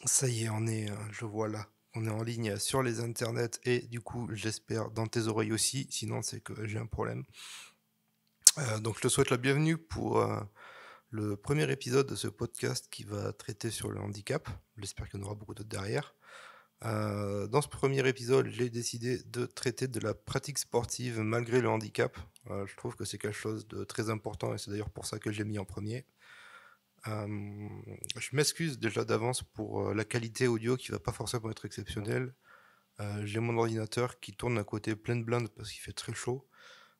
Ça y est, je vois là, on est en ligne sur les internets et du coup, j'espère dans tes oreilles aussi, sinon c'est que j'ai un problème. Donc je te souhaite la bienvenue pour le premier épisode de ce podcast qui va traiter sur le handicap. J'espère qu'il y en aura beaucoup d'autres derrière. Dans ce premier épisode, j'ai décidé de traiter de la pratique sportive malgré le handicap. Je trouve que c'est quelque chose de très important et c'est d'ailleurs pour ça que je l'ai mis en premier. Euh, je m'excuse déjà d'avance pour la qualité audio qui va pas forcément être exceptionnelle. J'ai mon ordinateur qui tourne à côté pleine blinde parce qu'il fait très chaud.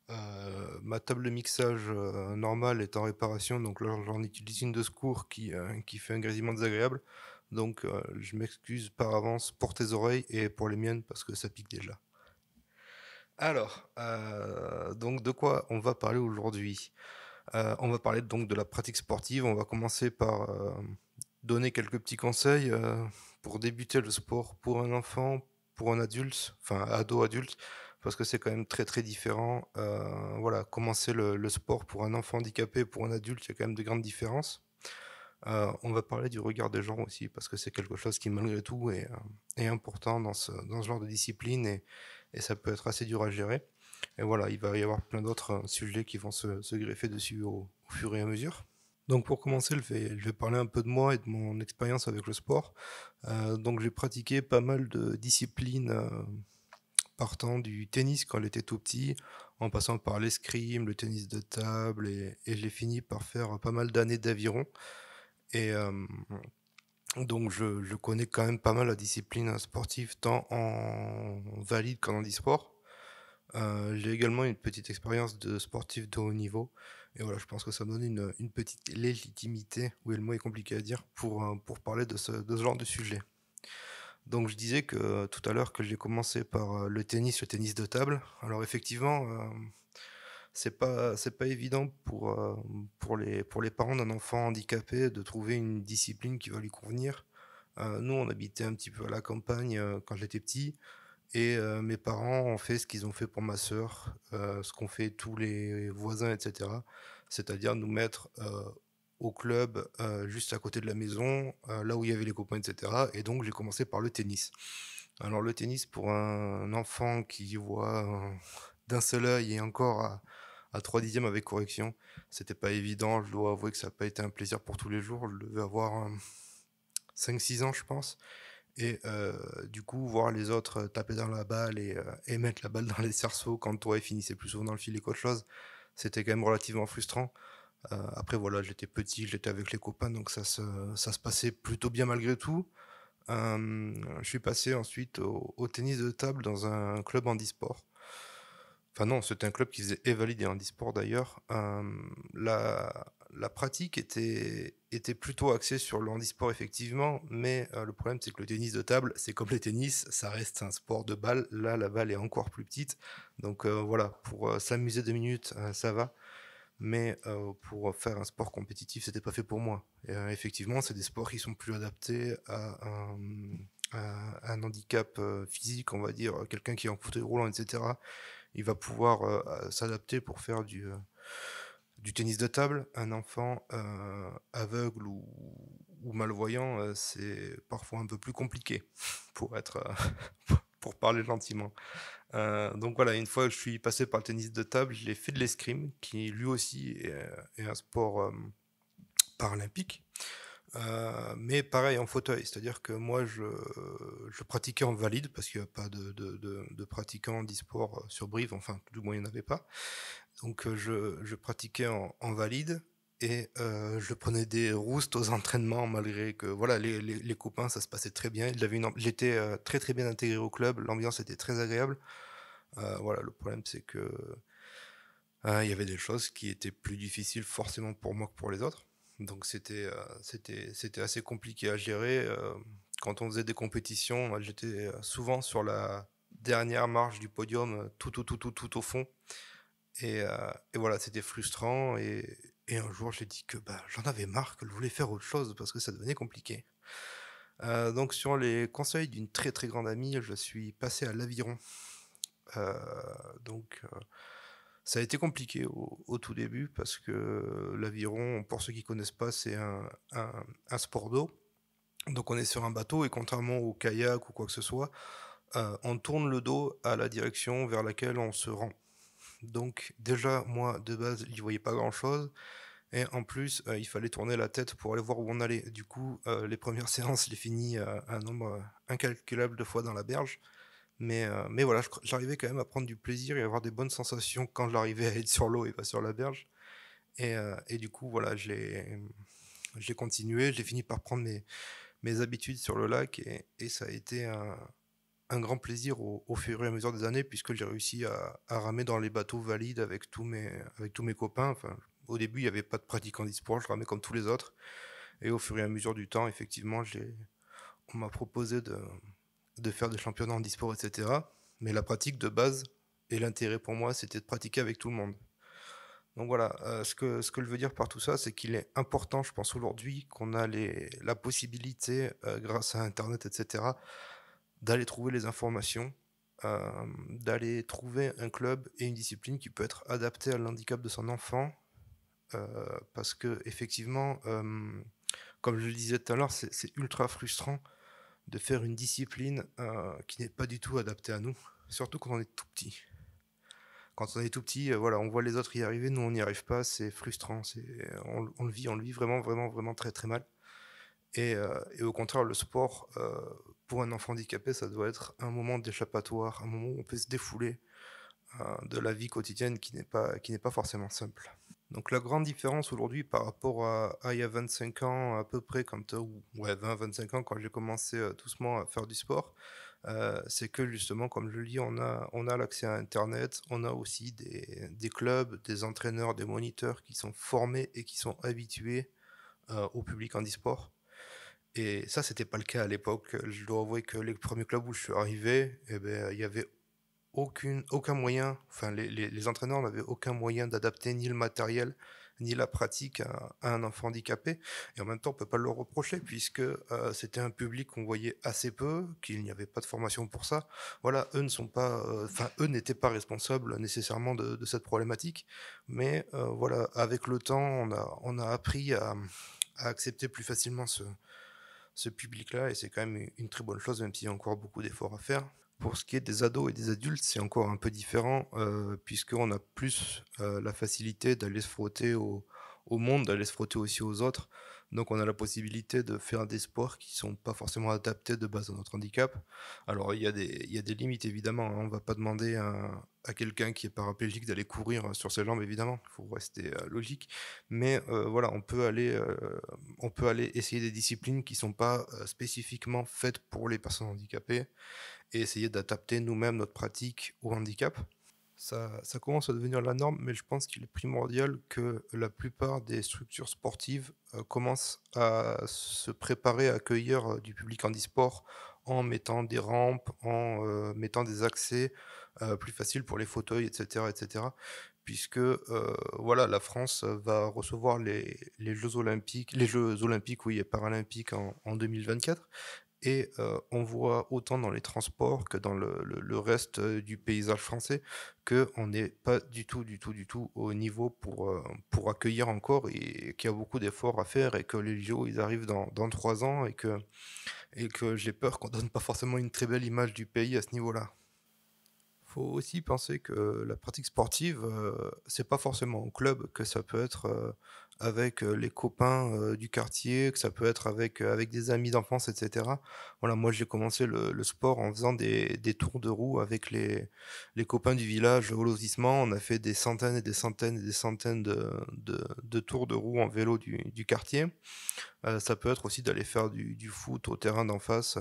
Ma table de mixage normale est en réparation, donc là j'en utilise une de secours qui fait un grésillement désagréable. Donc je m'excuse par avance pour tes oreilles et pour les miennes parce que ça pique déjà. Alors, donc de quoi on va parler aujourd'hui? On va parler donc de la pratique sportive. On va commencer par donner quelques petits conseils pour débuter le sport pour un enfant, pour un adulte, enfin ado adulte, parce que c'est quand même très très différent. Voilà, commencer le sport pour un enfant handicapé, pour un adulte, il y a quand même de grandes différences. On va parler du regard des gens aussi, parce que c'est quelque chose qui malgré tout est important dans ce genre de discipline et ça peut être assez dur à gérer. Et voilà, il va y avoir plein d'autres sujets qui vont se greffer dessus au fur et à mesure. Donc pour commencer, je vais parler un peu de moi et de mon expérience avec le sport. Donc j'ai pratiqué pas mal de disciplines partant du tennis quand j'étais tout petit, en passant par l'escrime, le tennis de table et j'ai fini par faire pas mal d'années d'aviron. Et donc je connais quand même pas mal la discipline sportive tant en valide qu'en handisport. J'ai également une petite expérience de sportif de haut niveau. Et voilà, je pense que ça me donne une petite légitimité, oui le mot est compliqué à dire, pour parler de ce genre de sujet. Donc je disais que tout à l'heure que j'ai commencé par le tennis de table. Alors effectivement, c'est pas évident pour les parents d'un enfant handicapé de trouver une discipline qui va lui convenir. Nous, on habitait un petit peu à la campagne quand j'étais petit. Et mes parents ont fait ce qu'ils ont fait pour ma sœur, ce qu'ont fait tous les voisins, etc. C'est-à-dire nous mettre au club juste à côté de la maison, là où il y avait les copains, etc. Et donc j'ai commencé par le tennis. Alors le tennis pour un enfant qui voit d'un seul œil et encore à 3 dixièmes avec correction, c'était pas évident. Je dois avouer que ça n'a pas été un plaisir pour tous les jours. Je devais avoir 5-6 ans, je pense. Et du coup, voir les autres taper dans la balle et mettre la balle dans les cerceaux quand toi, il finissait plus souvent dans le filet qu'autre chose, c'était quand même relativement frustrant. Après, voilà, j'étais petit, j'étais avec les copains, donc ça se passait plutôt bien malgré tout. Je suis passé ensuite au tennis de table dans un club handisport. Enfin non, c'était un club qui faisait et valide et handisport d'ailleurs. La pratique était plutôt axée sur le handisport effectivement, mais le problème c'est que le tennis de table, c'est comme le tennis, ça reste un sport de balle. Là, la balle est encore plus petite. Donc voilà, pour s'amuser 2 minutes, ça va. Mais pour faire un sport compétitif, c'était pas fait pour moi. Et, effectivement, c'est des sports qui sont plus adaptés à un handicap physique, on va dire, quelqu'un qui est en fauteuil roulant, etc. Il va pouvoir s'adapter pour faire du tennis de table. Un enfant aveugle ou malvoyant, c'est parfois un peu plus compliqué pour être pour parler gentiment. Donc voilà, une fois que je suis passé par le tennis de table, j'ai fait de l'escrime, qui lui aussi est un sport paralympique. Mais pareil en fauteuil, c'est-à-dire que moi je pratiquais en valide parce qu'il n'y a pas de pratiquants d'e-sport sur Brive, enfin du moins il n'y en avait pas. Donc je pratiquais en valide et je prenais des roustes aux entraînements malgré que voilà les copains ça se passait très bien. J'étais très très bien intégré au club, l'ambiance était très agréable. Voilà, le problème c'est que il y avait des choses qui étaient plus difficiles forcément pour moi que pour les autres. Donc c'était assez compliqué à gérer. Quand on faisait des compétitions, moi, j'étais souvent sur la dernière marche du podium, tout au fond. Et voilà, c'était frustrant. Et un jour, j'ai dit que bah, j'en avais marre, que je voulais faire autre chose parce que ça devenait compliqué. Donc sur les conseils d'une très très grande amie, je suis passé à l'aviron. Euh, donc ça a été compliqué au tout début parce que l'aviron, pour ceux qui connaissent pas, c'est un sport d'eau. Donc on est sur un bateau et contrairement au kayak ou quoi que ce soit, on tourne le dos à la direction vers laquelle on se rend. Donc déjà, moi, de base, j'y voyais pas grand-chose et en plus, il fallait tourner la tête pour aller voir où on allait. Du coup, les premières séances, je les finis, un nombre, incalculable de fois dans la berge. Mais voilà, j'arrivais quand même à prendre du plaisir et à avoir des bonnes sensations quand j'arrivais à être sur l'eau et pas sur la berge. Et du coup, voilà, j'ai continué, j'ai fini par prendre mes habitudes sur le lac et ça a été un grand plaisir au fur et à mesure des années, puisque j'ai réussi à ramer dans les bateaux valides avec tous mes copains. Enfin, au début, il n'y avait pas de pratique en e-sport, je ramais comme tous les autres. Et au fur et à mesure du temps, effectivement, on m'a proposé de faire des championnats en e-sport, etc. Mais la pratique de base et l'intérêt pour moi, c'était de pratiquer avec tout le monde. Donc voilà, ce que je veux dire par tout ça, c'est qu'il est important, je pense aujourd'hui, qu'on a la possibilité, grâce à Internet, etc., d'aller trouver les informations, d'aller trouver un club et une discipline qui peut être adaptée à l'handicap de son enfant, parce que effectivement, comme je le disais tout à l'heure, c'est ultra frustrant de faire une discipline qui n'est pas du tout adaptée à nous, surtout quand on est tout petit. Quand on est tout petit, voilà, on voit les autres y arriver, nous on n'y arrive pas, c'est frustrant, on le vit vraiment, vraiment, vraiment très, très mal. Et au contraire, le sport, pour un enfant handicapé, ça doit être un moment d'échappatoire, un moment où on peut se défouler de la vie quotidienne qui n'est pas forcément simple. Donc la grande différence aujourd'hui par rapport à il y a 25 ans à peu près, ou ouais, 20-25 ans quand j'ai commencé doucement à faire du sport, c'est que justement, comme je le dis, on a l'accès à Internet, on a aussi des clubs, des entraîneurs, des moniteurs qui sont formés et qui sont habitués au public en e-sport. Et ça, c'était pas le cas à l'époque. Je dois avouer que les premiers clubs où je suis arrivé, eh ben, il y avait aucun moyen, enfin les entraîneurs n'avaient aucun moyen d'adapter ni le matériel, ni la pratique à un enfant handicapé. Et en même temps, on peut pas leur reprocher puisque c'était un public qu'on voyait assez peu, qu'il n'y avait pas de formation pour ça. Voilà, eux ne sont pas, enfin eux n'étaient pas responsables nécessairement de cette problématique. Mais voilà, avec le temps, on a appris à accepter plus facilement ce public-là, et c'est quand même une très bonne chose, même s'il y a encore beaucoup d'efforts à faire. Pour ce qui est des ados et des adultes, c'est encore un peu différent, puisqu'on a plus la facilité d'aller se frotter au monde, d'aller se frotter aussi aux autres. Donc on a la possibilité de faire des sports qui sont pas forcément adaptés de base à notre handicap. Alors il y a des limites évidemment, hein. On va pas demander à quelqu'un qui est paraplégique d'aller courir sur ses jambes évidemment, il faut rester logique. Mais voilà, on peut aller essayer des disciplines qui sont pas spécifiquement faites pour les personnes handicapées et essayer d'adapter nous-mêmes notre pratique au handicap. Ça commence à devenir la norme, mais je pense qu'il est primordial que la plupart des structures sportives commencent à se préparer à accueillir du public handisport en mettant des rampes, en mettant des accès plus faciles pour les fauteuils, etc., etc. Puisque voilà, la France va recevoir les Jeux olympiques, oui, et paralympiques en 2024. Et on voit autant dans les transports que dans le reste du paysage français qu'on n'est pas du tout, du tout, du tout au niveau pour accueillir encore et qu'il y a beaucoup d'efforts à faire et que les JO ils arrivent dans 3 ans et que j'ai peur qu'on donne pas forcément une très belle image du pays à ce niveau-là. Faut aussi penser que la pratique sportive, c'est pas forcément au club, que ça peut être avec les copains du quartier, que ça peut être avec des amis d'enfance, etc. Voilà, moi j'ai commencé le sport en faisant des tours de roue avec les copains du village au lotissement. On a fait des centaines et des centaines et des centaines de tours de roue en vélo du quartier. Ça peut être aussi d'aller faire du foot au terrain d'en face.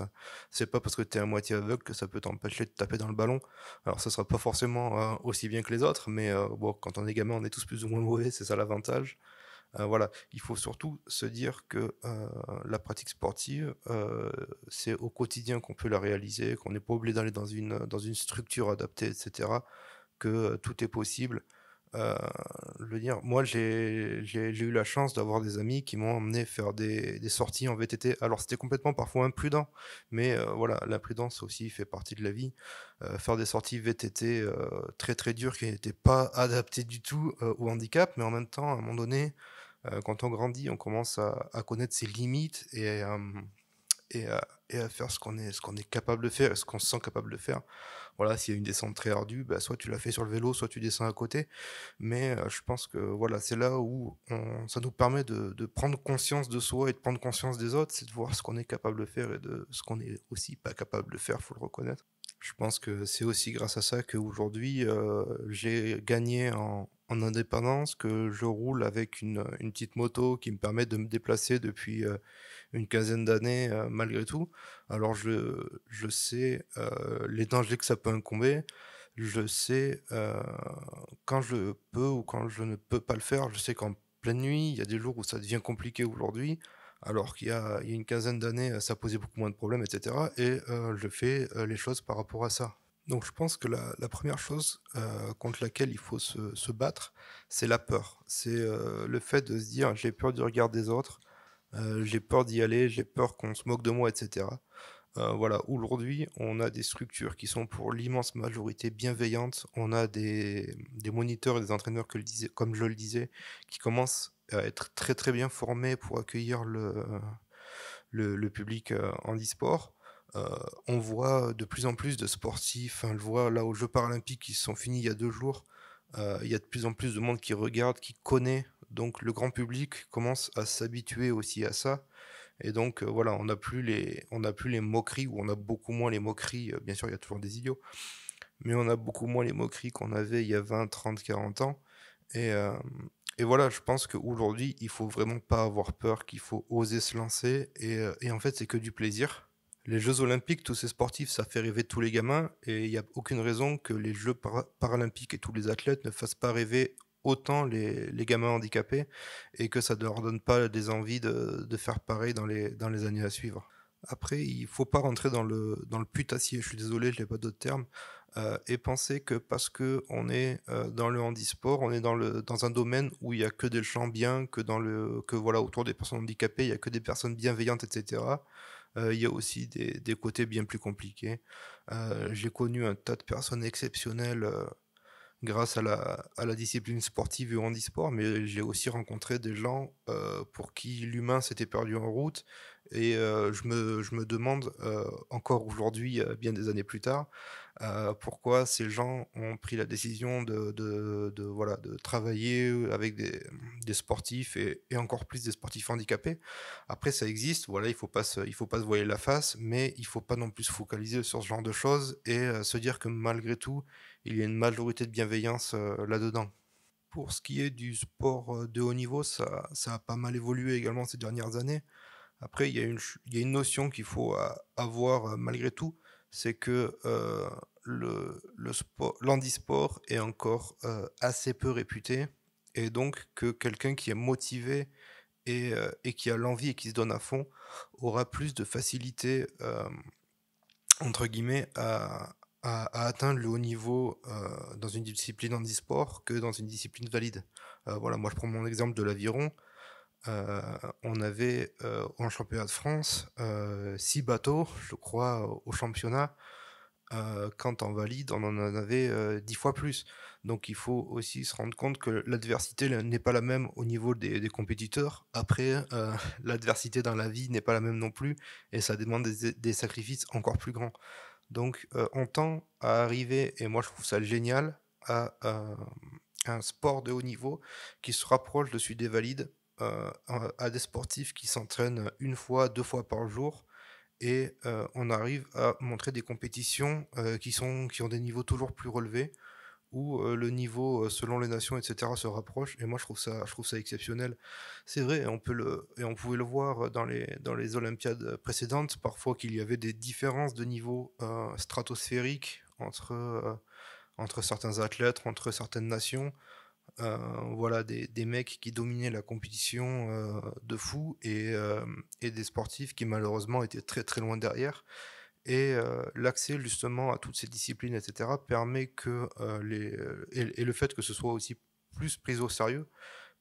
C'est pas parce que tu es à moitié aveugle que ça peut t'empêcher de taper dans le ballon. Alors ça sera pas forcément aussi bien que les autres, mais bon, quand on est gamin, on est tous plus ou moins mauvais, c'est ça l'avantage. Voilà, il faut surtout se dire que la pratique sportive, c'est au quotidien qu'on peut la réaliser, qu'on n'est pas obligé d'aller dans une structure adaptée, etc., que tout est possible. Euh, je veux dire, moi j'ai eu la chance d'avoir des amis qui m'ont emmené faire des sorties en VTT. Alors c'était complètement parfois imprudent, mais voilà, l'imprudence aussi fait partie de la vie. Faire des sorties VTT très très dures qui n'étaient pas adaptées du tout au handicap, mais en même temps, à un moment donné, quand on grandit, on commence à connaître ses limites et à faire ce qu'on est capable de faire et ce qu'on se sent capable de faire. Voilà, s'il y a une descente très ardue, bah, soit tu la fais sur le vélo, soit tu descends à côté. Mais je pense que voilà, c'est là où ça nous permet de prendre conscience de soi et de prendre conscience des autres, c'est de voir ce qu'on est capable de faire et de ce qu'on est aussi pas capable de faire, faut le reconnaître. Je pense que c'est aussi grâce à ça qu'aujourd'hui, j'ai gagné en indépendance, que je roule avec une petite moto qui me permet de me déplacer depuis, une quinzaine d'années, malgré tout. Alors je sais, les dangers que ça peut incomber, je sais, quand je peux ou quand je ne peux pas le faire. Je sais qu'en pleine nuit, il y a des jours où ça devient compliqué aujourd'hui, alors qu'il y a une quinzaine d'années, ça posait beaucoup moins de problèmes et cetera et je fais, les choses par rapport à ça. Donc je pense que la 1re chose, contre laquelle il faut se battre, c'est la peur. C'est, le fait de se dire: «J'ai peur du regard des autres, j'ai peur d'y aller, j'ai peur qu'on se moque de moi» et cetera. Voilà, aujourd'hui, on a des structures qui sont pour l'immense majorité bienveillantes. On a des moniteurs et des entraîneurs que le disais comme je le disais, qui commencent à être très, très bien formés pour accueillir le public, handisport. Heu, on voit de plus en plus de sportifs, on le voit là aux Jeux paralympiques qui se sont finis il y a 2 jours, il y a de plus en plus de monde qui regarde, qui connaît, donc le grand public commence à s'habituer aussi à ça et donc voilà, on n'a plus les moqueries ou on a beaucoup moins les moqueries, bien sûr, il y a toujours des idiots, mais on a beaucoup moins les moqueries qu'on avait il y a 20, 30, 40 ans et et voilà, je pense qu'aujourd'hui, il faut vraiment pas avoir peur, qu'il faut oser se lancer et en fait, c'est que du plaisir. Les jeux olympiques, tous ces sportifs, ça fait rêver tous les gamins et il y a aucune raison que les jeux paralympiques et tous les athlètes ne fassent pas rêver autant les gamins handicapés et que ça ne leur donne pas des envies de faire pareil dans les années à suivre. Après, il faut pas rentrer dans le putassier, je suis désolé, je n'ai pas d'autre terme, et penser que parce qu'on est, dans le handisport, on est dans un domaine où il y a que des gens bien, que voilà, autour des personnes handicapées, il y a que des personnes bienveillantes et cetera. Il y a aussi des côtés bien plus compliqués. J'ai connu un tas de personnes exceptionnelles, grâce à la discipline sportive et au handisport, mais j'ai aussi rencontré des gens, pour qui l'humain s'était perdu en route et je me demande, encore aujourd'hui, bien des années plus tard, pourquoi ces gens ont pris la décision de voilà, de travailler, avec des sportifs et encore plus des sportifs handicapés. Après ça existe, voilà, il faut pas se voiler la face, mais il faut pas non plus se focaliser sur ce genre de choses et se dire que malgré tout, il y a une majorité de bienveillance, là-dedans. Pour ce qui est du sport, de haut niveau, ça a pas mal évolué également ces dernières années. Après, il y a une notion qu'il faut avoir, malgré tout, c'est que, l'handisport est encore, assez peu réputé et donc que quelqu'un qui est motivé et qui a l'envie et qui se donne à fond aura plus de facilité, entre guillemets, à atteindre le haut niveau, dans une discipline handisport que dans une discipline valide. Voilà, moi je prends mon exemple de l'aviron, on avait, en championnat de France, 6 bateaux, je crois, au championnat, quand en valide, on en avait, 10 fois plus. Donc il faut aussi se rendre compte que l'adversité n'est pas la même au niveau des compétiteurs. Après, l'adversité dans la vie n'est pas la même non plus et ça demande des sacrifices encore plus grands. Donc, on tend à arriver et moi je trouve ça génial, à un sport de haut niveau qui se rapproche de celui des valides, à des sportifs qui s'entraînent une fois, 2 fois par jour et on arrive à montrer des compétitions, qui ont des niveaux toujours plus relevés où, le niveau, selon les nations et cetera se rapproche et moi je trouve ça exceptionnel. C'est vrai, on pouvait le voir dans les olympiades précédentes, parfois qu'il y avait des différences de niveau, stratosphériques entre certains athlètes, entre certaines nations. Voilà des mecs qui dominaient la compétition, de fou et des sportifs qui malheureusement étaient très, très loin derrière. Et l'accès justement à toutes ces disciplines et cetera permet que, et le fait que ce soit aussi plus pris au sérieux,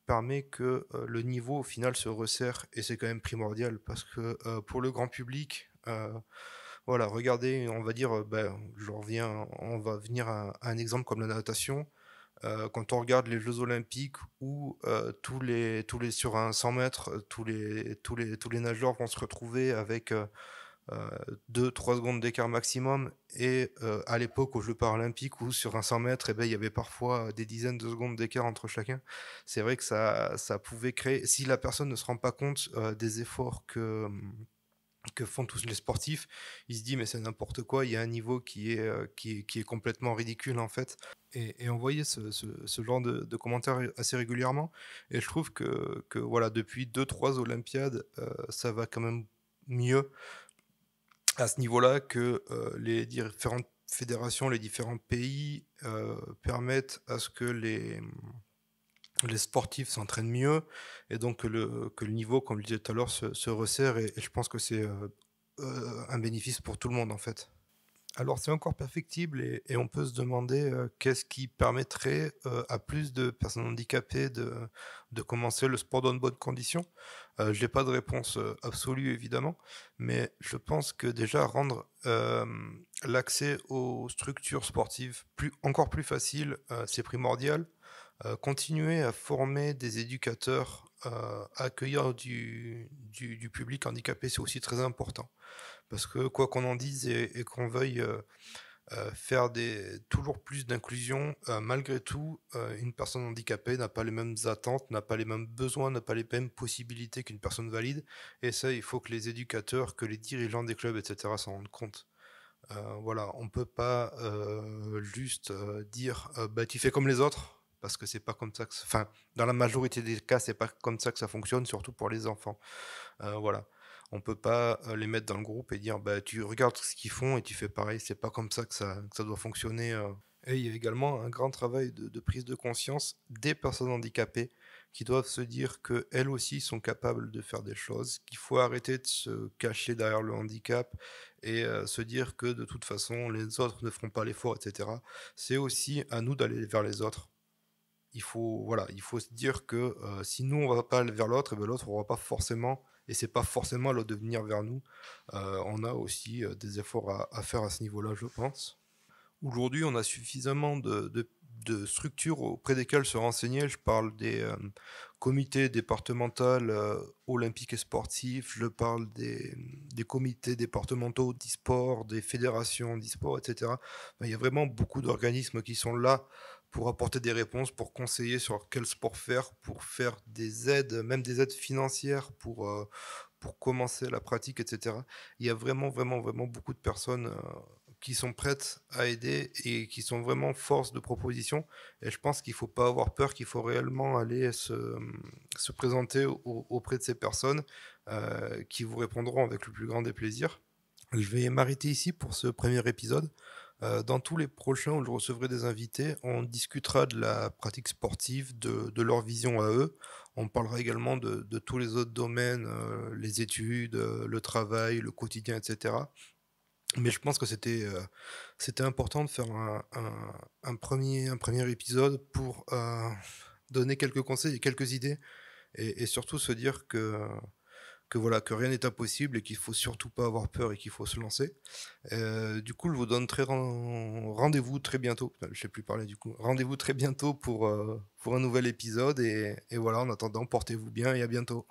permet que, le niveau au final se resserre et c'est quand même primordial parce que, pour le grand public, voilà, regardez, on va dire, on va venir à un exemple comme la natation. Quand on regarde les jeux olympiques où, sur un 100 mètres, tous les nageurs vont se retrouver avec, 2-3 secondes d'écart maximum et à l'époque aux jeux paralympiques où sur un 100 mètres et beh, il y avait parfois des dizaines de secondes d'écart entre chacun. C'est vrai que ça pouvait créer si la personne ne se rend pas compte, des efforts que font tous les sportifs, il se dit: «Mais c'est n'importe quoi, il y a un niveau qui est complètement ridicule, en fait» et on voyait ce genre de commentaires assez régulièrement et je trouve que voilà, depuis 2-3 olympiades, ça va quand même mieux à ce niveau-là que, les différentes fédérations, les différents pays, permettent à ce que les sportifs s'entraînent mieux et donc que le niveau, comme je disais tout à l'heure, se resserre et je pense que c'est, un bénéfice pour tout le monde, en fait. Alors c'est encore perfectible et on peut se demander, qu'est-ce qui permettrait, à plus de personnes handicapées de commencer le sport dans de bonnes conditions? J'ai pas de réponse, absolue évidemment, mais je pense que déjà rendre, l'accès aux structures sportives encore plus facile, c'est primordial. Continuer à former des éducateurs, accueillir du public handicapé, c'est aussi très important. Parce que quoi qu'on en dise et qu'on veuille, faire des toujours plus d'inclusion, malgré tout, une personne handicapée n'a pas les mêmes attentes, n'a pas les mêmes besoins, n'a pas les mêmes possibilités qu'une personne valide et ça, il faut que les éducateurs, que les dirigeants des clubs et cetera s'en rendent compte. Voilà, on peut pas, juste, dire, «Bah, tu fais comme les autres», parce que c'est pas comme ça que enfin, dans la majorité des cas, c'est pas comme ça que ça fonctionne, surtout pour les enfants. Voilà. On peut pas, les mettre dans le groupe et dire: «Bah, tu regardes ce qu'ils font et tu fais pareil». C'est pas comme ça que ça doit fonctionner, et il y a également un grand travail de prise de conscience des personnes handicapées qui doivent se dire qu'elles aussi sont capables de faire des choses, qu'il faut arrêter de se cacher derrière le handicap et se dire que de toute façon les autres ne feront pas l'effort et cetera. C'est aussi à nous d'aller vers les autres. Il faut voilà, il faut se dire que, si nous on va pas vers l'autre et ben l'autre on va pas forcément et c'est pas forcément à l'autre de venir vers nous. On a aussi, des efforts à faire à ce niveau-là, je pense. Aujourd'hui, on a suffisamment de structures auprès desquelles se renseigner. Je parle des, comités départementaux, olympiques et sportifs, je parle des comités départementaux d'e-sport, des fédérations d'e-sport et cetera. Enfin, il y a vraiment beaucoup d'organismes qui sont là pour apporter des réponses, pour conseiller sur quel sport faire, pour faire des aides, même des aides financières pour commencer la pratique et cetera. Il y a vraiment, vraiment, vraiment beaucoup de personnes, qui sont prêtes à aider et qui sont vraiment force de proposition et je pense qu'il faut pas avoir peur, qu'il faut réellement aller se présenter auprès de ces personnes, qui vous répondront avec le plus grand des plaisirs. Je vais m'arrêter ici pour ce premier épisode. Dans tous les prochains où je recevrai des invités, on discutera de la pratique sportive, de leur vision à eux. On parlera également de tous les autres domaines, les études, le travail, le quotidien et cetera. Mais je pense que c'était important de faire un premier épisode pour, donner quelques conseils et quelques idées et surtout se dire que voilà, que rien n'est impossible et qu'il faut surtout pas avoir peur et qu'il faut se lancer. Du coup, je vous donne rendez-vous très bientôt. Putain, je sais plus parler du coup. Rendez-vous très bientôt pour un nouvel épisode et voilà, en attendant, portez-vous bien et à bientôt.